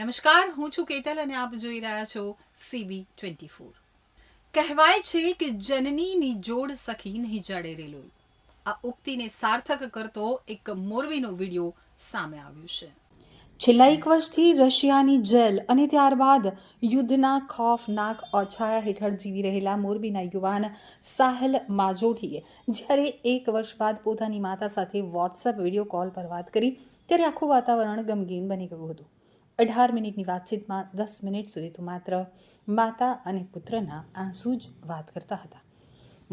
નમસ્કાર, હું છું કેતલ અને આપ જોઈ રહ્યા છો CB24. કહેવાય છે કે જનનીની જોડ સખી નહીં જડે રે લોહી. આ ઉક્તિને સાર્થક કરતો એક મોરબીનો વિડીયો સામે આવ્યો છે. છેલ્લા એક વર્ષથી રશિયાની જેલ અને ત્યારબાદ યુદ્ધના ખૌફનાક ઓછાયા હેઠળ જીવી રહેલા મોરબીના યુવાન સાહિલ માજોઠીએ જ્યારે એક વર્ષ બાદ પોતાની માતા સાથે વોટ્સએપ વિડીયો કોલ પર વાત કરી ત્યારે આખું વાતાવરણ ગમગીન બની ગયું હતું. 18 મિનિટની વાતચીતમાં 10 મિનિટ સુધી તો માત્ર માતા અને પુત્રના આંસુ જ વાત કરતા હતા.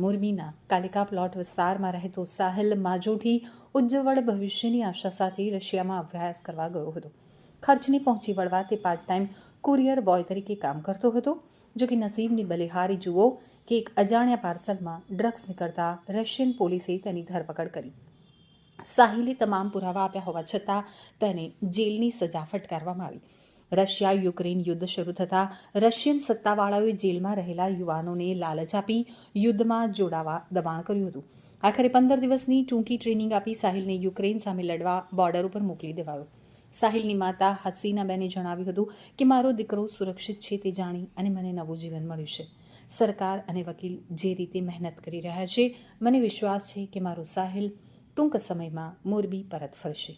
મોરબીના કાલિકા પ્લોટ વિસ્તારમાં રહેતો સાહિલ માજોઠી ઉજ્જવળ ભવિષ્યની આશા સાથે રશિયામાં અભ્યાસ કરવા ગયો હતો. ખર્ચને પહોંચી વળવા તે પાર્ટ ટાઈમ કુરિયર બોય તરીકે કામ કરતો હતો. જો કે નસીબની બલિહારી જુઓ કે એક અજાણ્યા પાર્સલમાં ડ્રગ્સ નીકળતા રશિયન પોલીસે તેની ધરપકડ કરી. સાહિલે તમામ પુરાવા આપ્યા હોવા છતાં તેને જેલની સજા ફટકારવામાં આવી. રશિયા યુક્રેન યુદ્ધ શરૂ થતાં રશિયન સત્તાવાળાઓએ જેલમાં રહેલા યુવાનોને લાલચ આપી યુદ્ધમાં જોડાવા દબાણ કર્યું હતું. આખરે 15 દિવસની ટૂંકી ટ્રેનિંગ આપી સાહિલને યુક્રેન સામે લડવા બોર્ડર ઉપર મોકલી દેવાયો. સાહિલની માતા હસીનાબેને જણાવ્યું હતું કે મારો દીકરો સુરક્ષિત છે તે જાણી અને મને નવું જીવન મળ્યું છે. સરકાર અને વકીલ જે રીતે મહેનત કરી રહ્યા છે, મને વિશ્વાસ છે કે મારો સાહિલ ટૂંક સમયમાં મોરબી પરત ફરશે.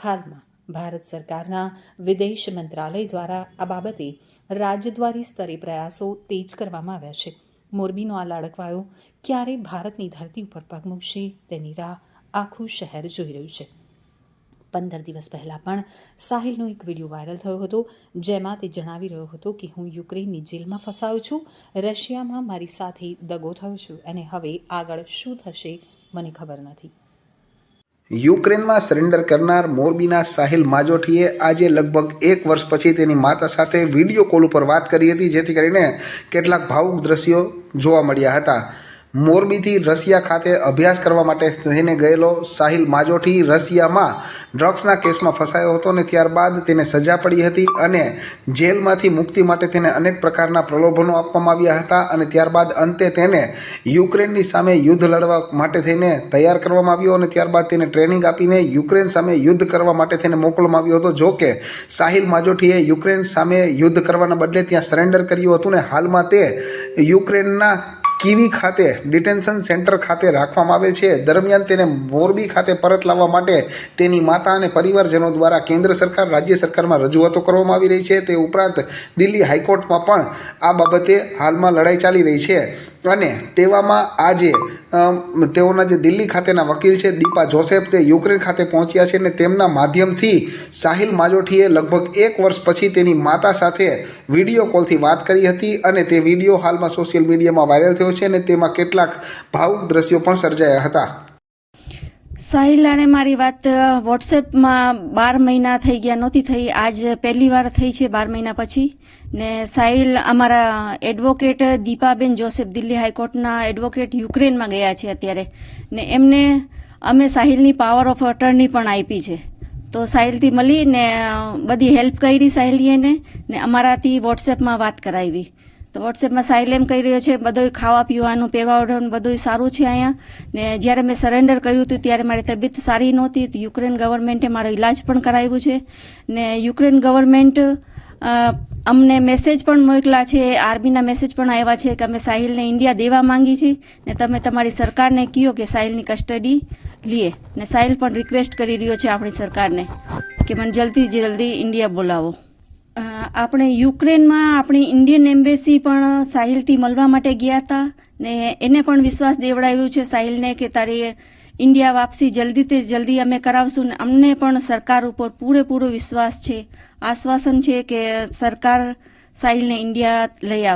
હાલમાં ભારત સરકારના વિદેશ મંત્રાલય દ્વારા આ બાબતે રાજદ્વારી સ્તરે પ્રયાસો તેજ કરવામાં આવ્યા છે. મોરબીનો આ લાડકવાયો ક્યારે ભારતની ધરતી ઉપર પગ મૂકશે તેની રાહ આખું શહેર જોઈ રહ્યું છે. 15 દિવસ પહેલાં પણ સાહિલનો એક વિડીયો વાયરલ થયો હતો, જેમાં તે જણાવી રહ્યો હતો કે હું યુક્રેનની જેલમાં ફસાયો છું, રશિયામાં મારી સાથે દગો થયો છું અને હવે આગળ શું થશે મને ખબર નથી. યુક્રેનમાં સરેન્ડર કરનાર મોરબીના સાહિલ માજોઠીએ આજે લગભગ એક વર્ષ પછી તેની માતા સાથે વિડીયો કોલ ઉપર વાત કરી હતી, જેથી કરીને કેટલાક ભાવુક દ્રશ્યો જોવા મળ્યા હતા. મોરબીથી રશિયા ખાતે અભ્યાસ કરવા માટે થઈને ગયેલો સાહિલ માજોઠી રશિયામાં ડ્રગ્સના કેસમાં ફસાયો હતો અને ત્યારબાદ તેને સજા પડી હતી અને જેલમાંથી મુક્તિ માટે તેને અનેક પ્રકારના પ્રલોભનો આપવામાં આવ્યા હતા અને ત્યારબાદ અંતે તેને યુક્રેનની સામે યુદ્ધ લડવા માટે થઈને તૈયાર કરવામાં આવ્યો અને ત્યારબાદ તેને ટ્રેનિંગ આપીને યુક્રેન સામે યુદ્ધ કરવા માટે તેને મોકલવામાં આવ્યો હતો. જો કે સાહિલ માજોઠીએ યુક્રેન સામે યુદ્ધ કરવાના બદલે ત્યાં સરેન્ડર કર્યું હતું ને હાલમાં તે યુક્રેનના કીવી ખાતે ડિટેન્શન સેન્ટર ખાતે રાખવામાં આવે છે. દરમિયાન તેને મોરબી ખાતે પરત લાવવા માટે તેની માતા અને પરિવારજનો દ્વારા કેન્દ્ર સરકાર, રાજ્ય સરકારમાં રજૂઆતો કરવામાં આવી રહી છે. તે ઉપરાંત દિલ્હી હાઈકોર્ટમાં પણ આ બાબતે હાલમાં લડાઈ ચાલી રહી છે અને તેવામાં આજે તેઓના જે દિલ્હી ખાતેના વકીલ છે દીપા જોસેફ, તે યુક્રેન ખાતે પહોંચ્યા છે અને તેમના માધ્યમથી સાહિલ માજોઠીએ લગભગ એક વર્ષ પછી તેની માતા સાથે વિડીયો કોલથી વાત કરી હતી અને તે વિડીયો હાલમાં સોશિયલ મીડિયામાં વાયરલ થયો છે અને તેમાં કેટલાક ભાવુક દ્રશ્યો પણ સર્જાયા હતા. સાહિલ અને મારી વાત વોટ્સએપમાં 12 મહિના થઈ ગયા નહોતી થઈ, આજ પહેલી વાર થઈ છે 12 મહિના પછી. ને સાહિલ અમારા એડવોકેટ દીપાબેન જોસેફ, દિલ્હી હાઈકોર્ટના એડવોકેટ યુક્રેનમાં ગયા છે અત્યારે, ને એમને અમે સાહિલની પાવર ઓફ અટર્ની પણ આપી છે. તો સાહિલથી મળી ને બધી હેલ્પ કરી સાહિલીએ ને અમારાથી વોટ્સએપમાં વાત કરાવી. તો વોટ્સએપમાં સાહિલ એમ કહી રહ્યો છે બધું ખાવા પીવાનું, પહેરવા ઓઢવાનું બધું સારું છે અહીંયા. ને જ્યારે મેં સરેન્ડર કર્યું હતું ત્યારે મારી તબિયત સારી નહોતી, તો યુક્રેન ગવર્મેન્ટે મારો ઇલાજ પણ કરાવ્યું છે ને યુક્રેન ગવર્મેન્ટ અમને મેસેજ પણ મોકલા છે, આર્મીના મેસેજ પણ આવ્યા છે કે અમે સાહિલને ઇન્ડિયા દેવા માંગી છીએ ને તમે તમારી સરકારને કહો કે સાહિલની કસ્ટડી લીએ. ને સાહિલ પણ રિક્વેસ્ટ કરી રહ્યો છે આપણી સરકારને કે મને જલ્દી ઇન્ડિયા બોલાવો. આપણે યુક્રેનમાં આપણી ઇન્ડિયન એમ્બેસી પણ સાહિલથી મળવા માટે ગયા હતા ને એને પણ વિશ્વાસ દેવડાવ્યું છે સાહિલને કે તારી ઇન્ડિયા વાપસી જલ્દીથી જલ્દી અમે કરાવશું ને અમને પણ સરકાર ઉપર પૂરેપૂરો વિશ્વાસ છે, આશ્વાસન છે કે સરકાર સાહિલને ઇન્ડિયા લઈ આવશે.